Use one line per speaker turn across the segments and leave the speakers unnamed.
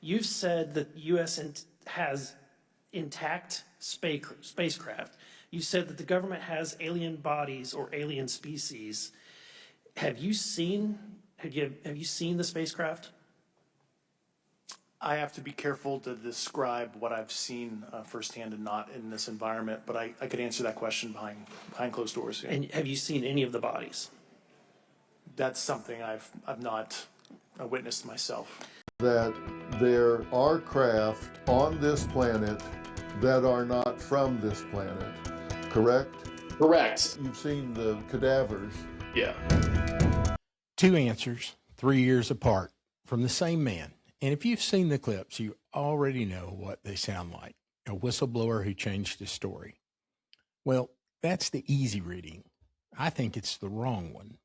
You've said that the U.S. has intact spacecraft. You said that the government has alien bodies or alien species. Have you seen the spacecraft?
I have to be careful to describe what I've seen firsthand and not in this environment, but I could answer that question behind closed doors. Yeah.
And have you seen any of the bodies?
That's something I've not witnessed myself.
That there are craft on this planet that are not from this planet, correct?
Correct.
You've seen the cadavers.
Yeah.
Two answers, 3 years apart, from the same man. And if you've seen the clips, you already know what they sound like. A whistleblower who changed his story. Well, that's the easy reading. I think it's the wrong one.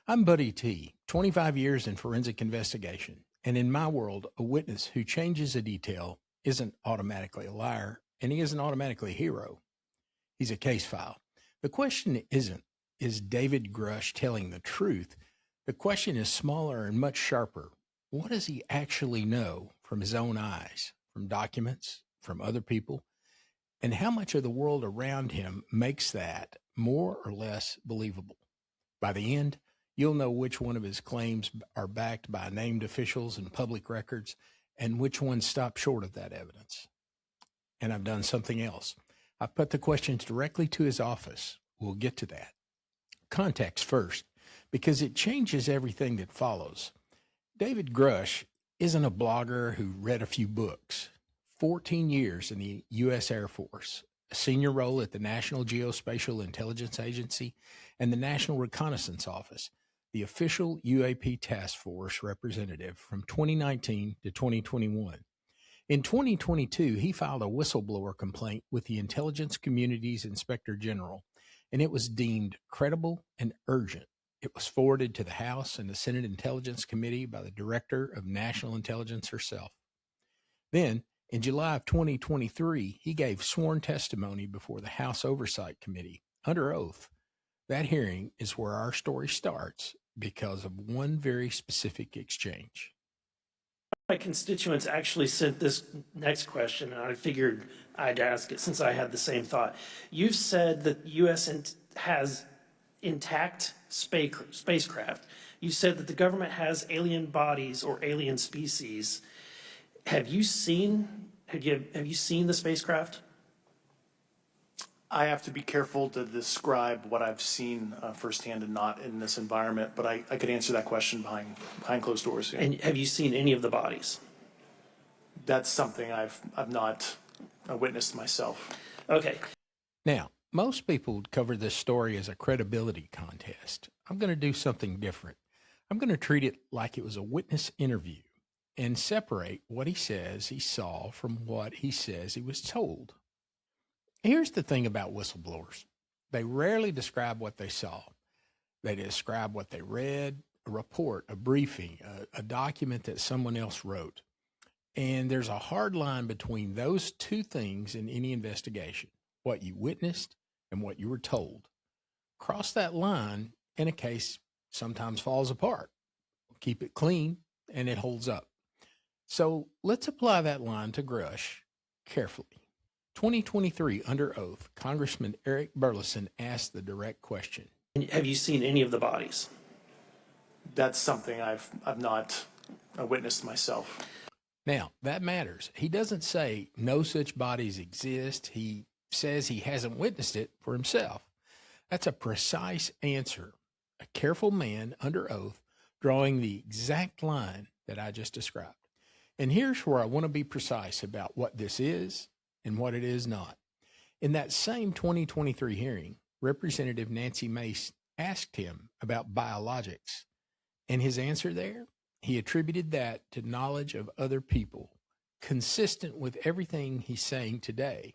I'm Buddy T, 25 years in forensic investigation. And in my world, a witness who changes a detail isn't automatically a liar, and he isn't automatically a hero. He's a case file. The question isn't, is David Grusch telling the truth? The question is smaller and much sharper. What does he actually know from his own eyes, from documents, from other people? And how much of the world around him makes that more or less believable? By the end, you'll know which one of his claims are backed by named officials and public records, and which ones stop short of that evidence. And I've done something else. I've put the questions directly to his office. We'll get to that. Context first, because it changes everything that follows. David Grusch isn't a blogger who read a few books. 14 years in the U.S. Air Force, a senior role at the National Geospatial Intelligence Agency and the National Reconnaissance Office, the official UAP task force representative from 2019 to 2021. In 2022, he filed a whistleblower complaint with the Intelligence Community's Inspector General, and it was deemed credible and urgent. It was forwarded to the House and the Senate Intelligence Committee by the Director of National Intelligence herself. Then, in July of 2023, he gave sworn testimony before the House Oversight Committee under oath. That hearing is where our story starts because of one very specific exchange.
My constituents actually sent this next question, and I figured I'd ask it since I had the same thought. You've said that the U.S. has intact spacecraft. You said that the government has alien bodies or alien species. Have you seen the spacecraft?
I have to be careful to describe what I've seen firsthand and not in this environment, but I could answer that question behind closed doors. Yeah.
And have you seen any of the bodies?
That's something I've not witnessed myself.
Okay.
Now, most people would cover this story as a credibility contest. I'm going to do something different. I'm going to treat it like it was a witness interview and separate what he says he saw from what he says he was told. Here's the thing about whistleblowers. They rarely describe what they saw. They describe what they read, a report, a briefing, a document that someone else wrote. And there's a hard line between those two things in any investigation, what you witnessed and what you were told. Cross that line and a case sometimes falls apart. Keep it clean and it holds up. So let's apply that line to Grusch carefully. 2023, under oath, Congressman Eric Burleson asked the direct question.
And have you seen any of the bodies?
That's something I've not witnessed myself.
Now, that matters. He doesn't say no such bodies exist. He says he hasn't witnessed it for himself. That's a precise answer. A careful man under oath drawing the exact line that I just described. And here's where I want to be precise about what this is and what it is not. In that same 2023 hearing, Representative Nancy Mace asked him about biologics. And his answer there, he attributed that to knowledge of other people, consistent with everything he's saying today.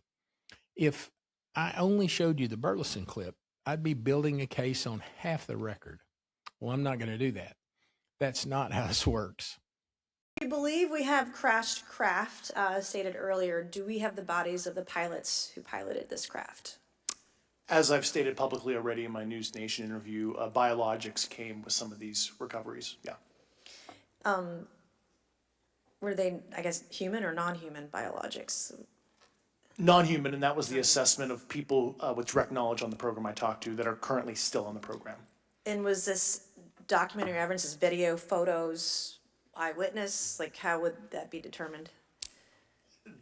If I only showed you the Burleson clip, I'd be building a case on half the record. Well, I'm not going to do that. That's not how this works.
We believe we have crashed craft, stated earlier. Do we have the bodies of the pilots who piloted this craft?
As I've stated publicly already in my News Nation interview, biologics came with some of these recoveries. Yeah.
Were they, I guess, human or non-human biologics?
Non-human, and that was the assessment of people with direct knowledge on the program I talked to that are currently still on the program.
And was this documentary evidence, is video, photos, eyewitness? Like, how would that be determined?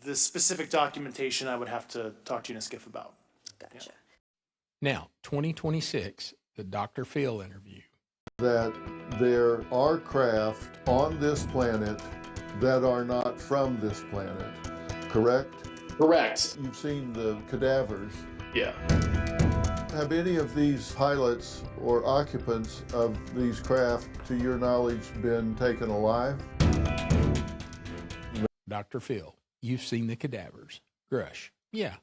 The specific documentation I would have to talk to UNISCIF about.
Gotcha.
Now, 2026, the Dr. Phil interview.
That there are craft on this planet that are not from this planet, correct?
Correct.
You've seen the cadavers.
Yeah.
Have any of these pilots or occupants of these craft, to your knowledge, been taken alive?
Dr. Phil, you've seen the cadavers. Grusch, yeah.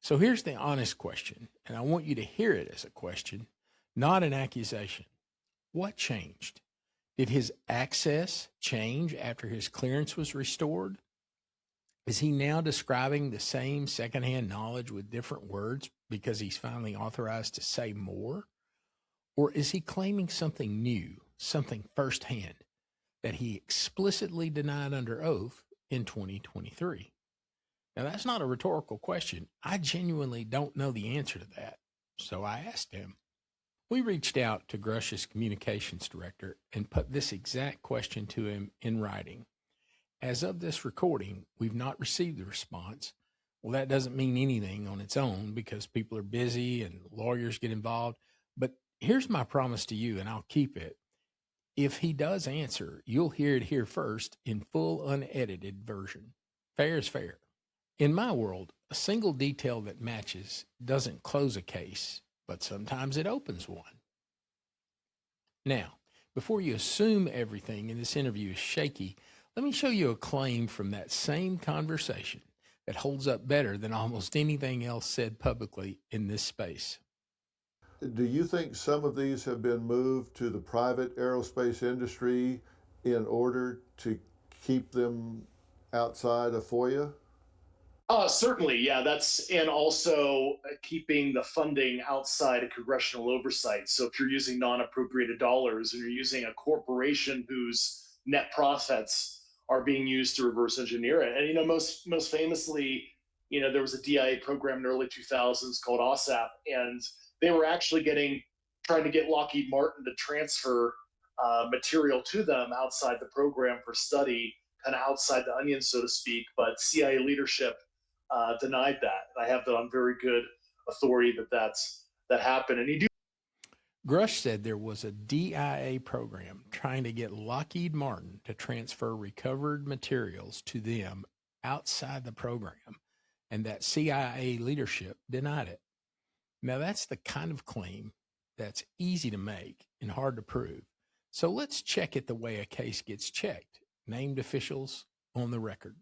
So here's the honest question, and I want you to hear it as a question, not an accusation. What changed? Did his access change after his clearance was restored? Is he now describing the same secondhand knowledge with different words because he's finally authorized to say more? Or is he claiming something new, something firsthand, that he explicitly denied under oath in 2023? Now, that's not a rhetorical question. I genuinely don't know the answer to that. So I asked him. We reached out to Grusch's communications director and put this exact question to him in writing. As of this recording, we've not received a response. Well, that doesn't mean anything on its own because people are busy and lawyers get involved. But here's my promise to you, and I'll keep it. If he does answer, you'll hear it here first in full unedited version. Fair is fair. In my world, a single detail that matches doesn't close a case, but sometimes it opens one. Now, before you assume everything in this interview is shaky, let me show you a claim from that same conversation that holds up better than almost anything else said publicly in this space.
Do you think some of these have been moved to the private aerospace industry in order to keep them outside of FOIA?
Certainly, yeah. And also keeping the funding outside of congressional oversight. So if you're using non-appropriated dollars and you're using a corporation whose net profits are being used to reverse engineer it, and most famously, there was a DIA program in the early 2000s called OSAP, and they were actually trying to get Lockheed Martin to transfer material to them outside the program for study, kind of outside the onion, so to speak. But CIA leadership denied that. I have that on very good authority that happened. And
Grusch said there was a DIA program trying to get Lockheed Martin to transfer recovered materials to them outside the program, and that CIA leadership denied it. Now, that's the kind of claim that's easy to make and hard to prove. So let's check it the way a case gets checked. Named officials on the record.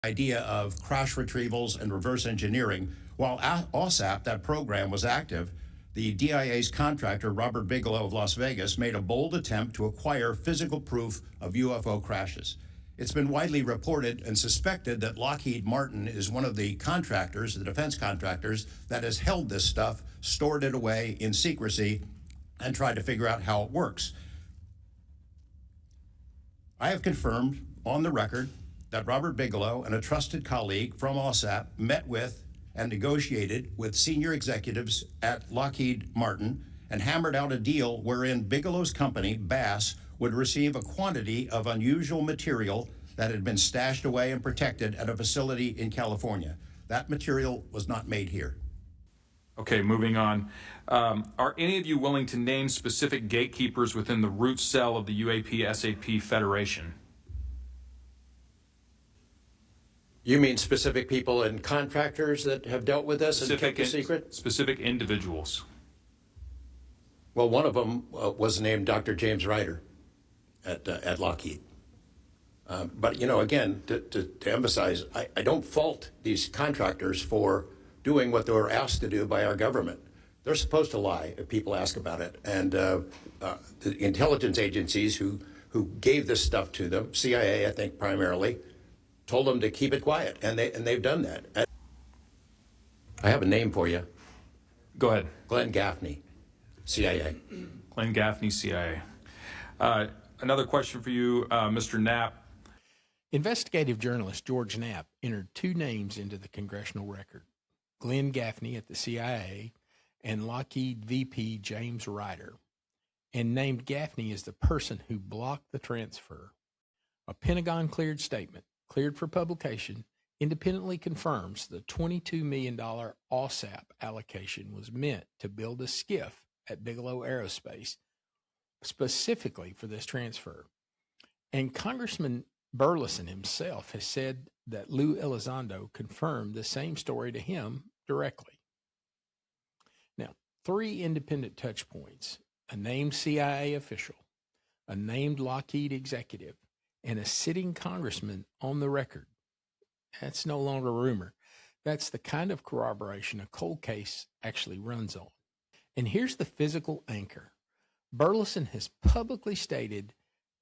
Idea of crash retrievals and reverse engineering. While OSAP, that program, was active, the DIA's contractor, Robert Bigelow of Las Vegas, made a bold attempt to acquire physical proof of UFO crashes. It's been widely reported and suspected that Lockheed Martin is one of the contractors, the defense contractors, that has held this stuff, stored it away in secrecy, and tried to figure out how it works. I have confirmed on the record that Robert Bigelow and a trusted colleague from OSAP met with and negotiated with senior executives at Lockheed Martin and hammered out a deal wherein Bigelow's company, Bass, would receive a quantity of unusual material that had been stashed away and protected at a facility in California. That material was not made here.
Okay, moving on. Are any of you willing to name specific gatekeepers within the root cell of the UAP-SAP Federation?
You mean specific people and contractors that have dealt with us and kept the secret?
Specific individuals.
Well, one of them was named Dr. James Ryder at Lockheed. But, again, to emphasize, I don't fault these contractors for doing what they were asked to do by our government. They're supposed to lie if people ask about it. And the intelligence agencies who gave this stuff to them, CIA, I think primarily, told them to keep it quiet, and they've done that. I have a name for you.
Go ahead.
Glenn Gaffney, CIA.
Glenn Gaffney, CIA. Another question for you, Mr. Knapp.
Investigative journalist George Knapp entered two names into the congressional record: Glenn Gaffney at the CIA and Lockheed VP James Ryder, and named Gaffney as the person who blocked the transfer. A Pentagon cleared statement, cleared for publication, independently confirms the $22 million OSAP allocation was meant to build a skiff at Bigelow Aerospace specifically for this transfer. And Congressman Burleson himself has said that Lou Elizondo confirmed the same story to him directly. Now, three independent touch points: a named CIA official, a named Lockheed executive, and a sitting congressman on the record. That's no longer rumor. That's the kind of corroboration a cold case actually runs on. And here's the physical anchor. Burleson has publicly stated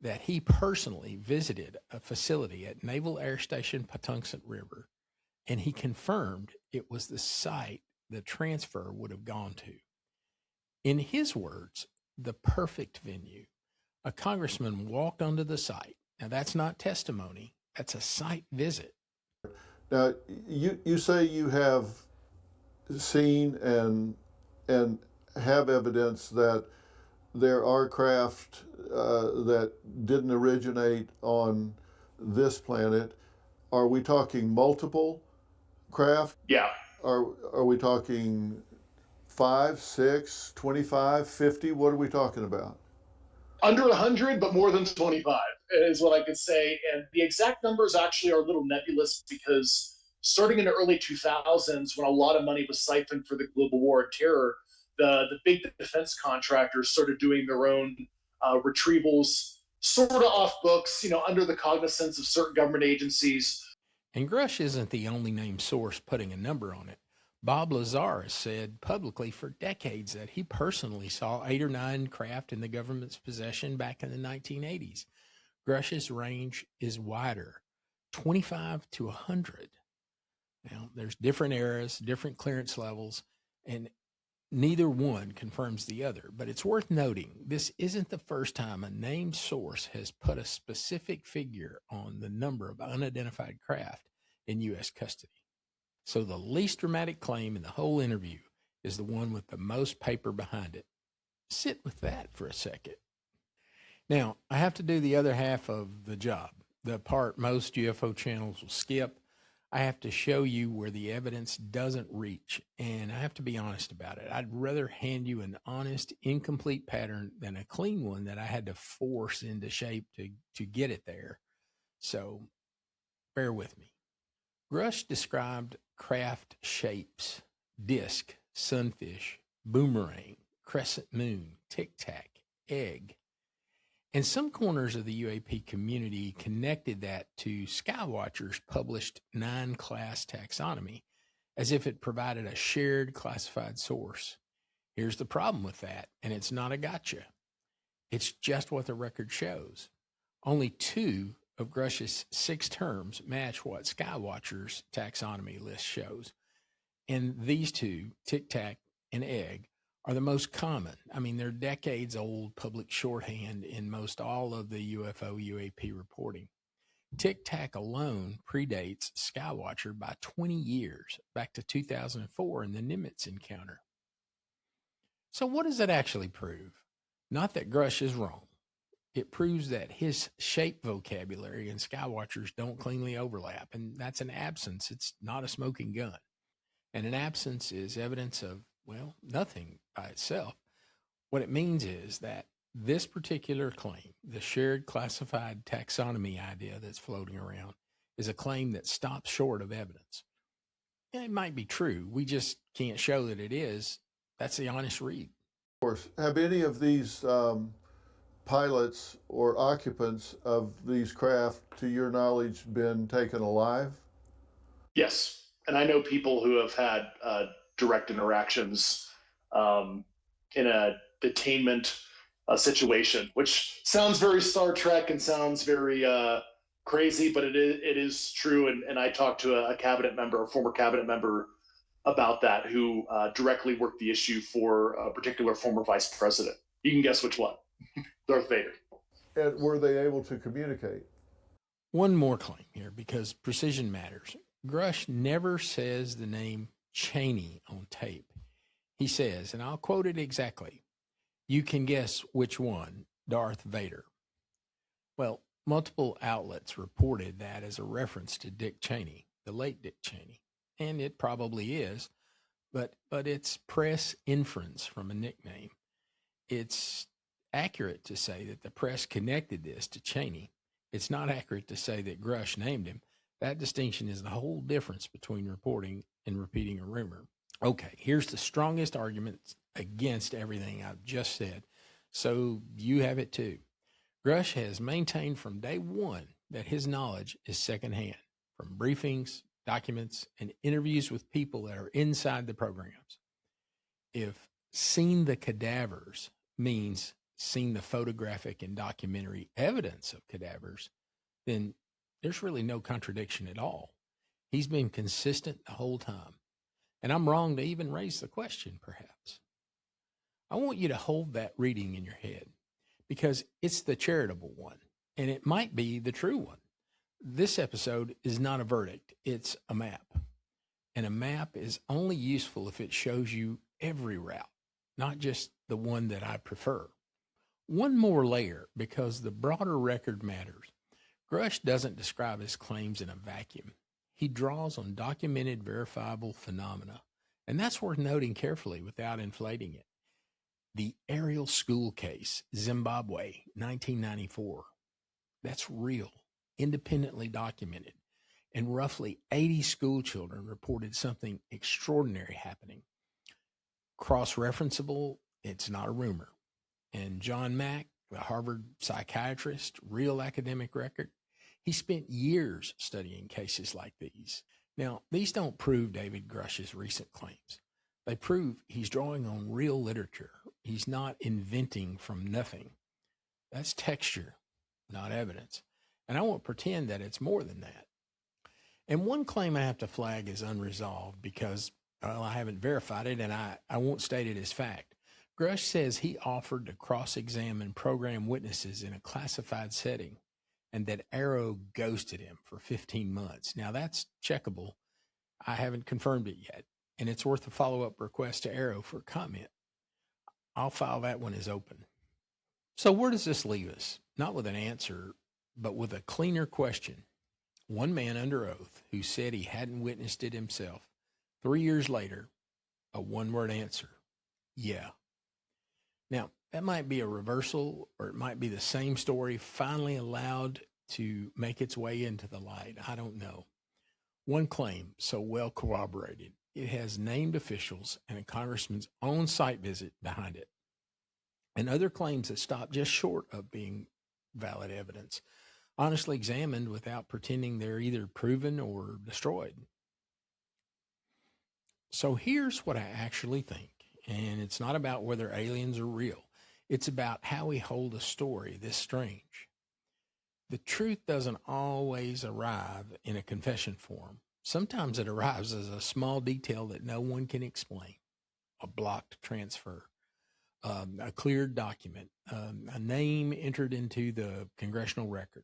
that he personally visited a facility at Naval Air Station Patuxent River, and he confirmed it was the site the transfer would have gone to. In his words, the perfect venue. A congressman walked onto the site. Now, that's not testimony. That's a site visit.
Now, you say you have seen and have evidence that there are craft that didn't originate on this planet. Are we talking multiple craft?
Yeah.
Are we talking 5, 6, 25, 50? What are we talking about?
Under 100, but more than 25 is what I could say. And the exact numbers actually are a little nebulous because starting in the early 2000s, when a lot of money was siphoned for the global war on terror, the big defense contractors started doing their own retrievals, sort of off books, under the cognizance of certain government agencies.
And Grusch isn't the only named source putting a number on it. Bob Lazar has said publicly for decades that he personally saw 8 or 9 craft in the government's possession back in the 1980s. Grusch's range is wider, 25 to 100. Now, there's different eras, different clearance levels, and neither one confirms the other. But it's worth noting, this isn't the first time a named source has put a specific figure on the number of unidentified craft in U.S. custody. So the least dramatic claim in the whole interview is the one with the most paper behind it. Sit with that for a second. Now, I have to do the other half of the job, the part most UFO channels will skip. I have to show you where the evidence doesn't reach, and I have to be honest about it. I'd rather hand you an honest, incomplete pattern than a clean one that I had to force into shape to get it there. So bear with me. Grusch described craft shapes: disc, sunfish, boomerang, crescent moon, tic-tac, egg. And some corners of the UAP community connected that to Skywatcher's published 9-class taxonomy as if it provided a shared classified source. Here's the problem with that, and it's not a gotcha. It's just what the record shows. Only 2 of Grusch's 6 terms match what Skywatcher's taxonomy list shows. And these 2, tic-tac and egg, are the most common. I mean, they're decades old public shorthand in most all of the UFO UAP reporting. Tic-tac alone predates Skywatcher by 20 years, back to 2004 in the Nimitz encounter. So what does that actually prove? Not that Grusch is wrong. It proves that his shape vocabulary and Skywatcher's don't cleanly overlap, and that's an absence. It's not a smoking gun. And an absence is evidence of, well, nothing by itself. What it means is that this particular claim, the shared classified taxonomy idea that's floating around, is a claim that stops short of evidence. And it might be true. We just can't show that it is. That's the honest read.
Of course. Have any of these pilots or occupants of these craft, to your knowledge, been taken alive?
Yes. And I know people who have had direct interactions in a detainment situation, which sounds very Star Trek and sounds very crazy, but it is true. And I talked to a former cabinet member about that, who directly worked the issue for a particular former vice president. You can guess which one. Darth Vader.
And were they able to communicate?
One more claim here because precision matters. Grusch never says the name Cheney on tape. He says, and I'll quote it exactly, "You can guess which one, Darth Vader." Well, multiple outlets reported that as a reference to Dick Cheney, the late Dick Cheney, and it probably is, but it's press inference from a nickname. It's accurate to say that the press connected this to Cheney. It's not accurate to say that Grusch named him. That distinction is the whole difference between reporting and repeating a rumor. Okay, here's the strongest argument against everything I've just said, so you have it too. Grusch has maintained from day one that his knowledge is secondhand, from briefings, documents, and interviews with people that are inside the programs. If seen the cadavers means seen the photographic and documentary evidence of cadavers, then there's really no contradiction at all. He's been consistent the whole time. And I'm wrong to even raise the question, perhaps. I want you to hold that reading in your head because it's the charitable one, and it might be the true one. This episode is not a verdict, it's a map. And a map is only useful if it shows you every route, not just the one that I prefer. One more layer, because the broader record matters. Grusch doesn't describe his claims in a vacuum. He draws on documented, verifiable phenomena, and that's worth noting carefully without inflating it. The aerial school case, Zimbabwe, 1994. That's real, independently documented, and roughly 80 school children reported something extraordinary happening. Cross-referenceable, it's not a rumor. And John Mack, the Harvard psychiatrist, real academic record, he spent years studying cases like these. Now, these don't prove David Grusch's recent claims. They prove he's drawing on real literature. He's not inventing from nothing. That's texture, not evidence. And I won't pretend that it's more than that. And one claim I have to flag is unresolved because, well, I haven't verified it and I won't state it as fact. Grusch says he offered to cross-examine program witnesses in a classified setting and that Arrow ghosted him for 15 months. Now, that's checkable. I haven't confirmed it yet, and it's worth a follow-up request to Arrow for comment. I'll file that one as open. So where does this leave us? Not with an answer, but with a cleaner question. One man under oath who said he hadn't witnessed it himself. 3 years later, a one-word answer. Yeah. Now, that might be a reversal, or it might be the same story finally allowed to make its way into the light. I don't know. One claim so well corroborated, it has named officials and a congressman's own site visit behind it. And other claims that stop just short of being valid evidence, honestly examined without pretending they're either proven or destroyed. So here's what I actually think. And it's not about whether aliens are real. It's about how we hold a story this strange. The truth doesn't always arrive in a confession form. Sometimes it arrives as a small detail that no one can explain. A blocked transfer, a cleared document, a name entered into the congressional record.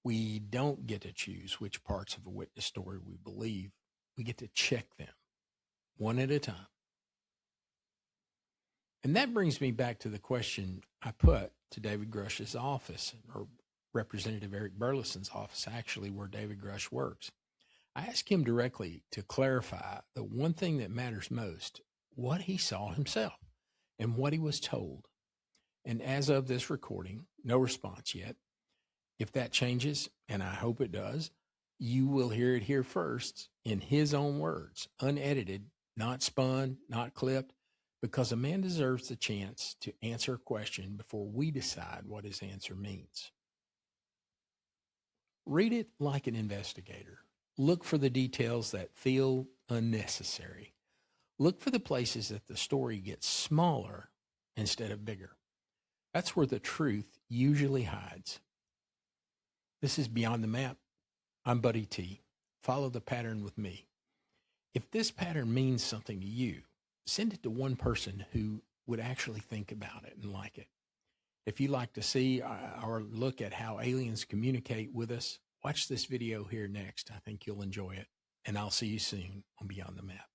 We don't get to choose which parts of a witness story we believe. We get to check them one at a time. And that brings me back to the question I put to David Grusch's office, or Representative Eric Burleson's office, actually, where David Grusch works. I asked him directly to clarify the one thing that matters most, what he saw himself and what he was told. And as of this recording, no response yet. If that changes, and I hope it does, you will hear it here first in his own words, unedited, not spun, not clipped, because a man deserves the chance to answer a question before we decide what his answer means. Read it like an investigator. Look for the details that feel unnecessary. Look for the places that the story gets smaller instead of bigger. That's where the truth usually hides. This is Beyond the Map. I'm Buddy T. Follow the pattern with me. If this pattern means something to you, send it to one person who would actually think about it and like it. If you'd like to see or look at how aliens communicate with us, Watch this video here next. I think you'll enjoy it. And I'll see you soon on Beyond the Map.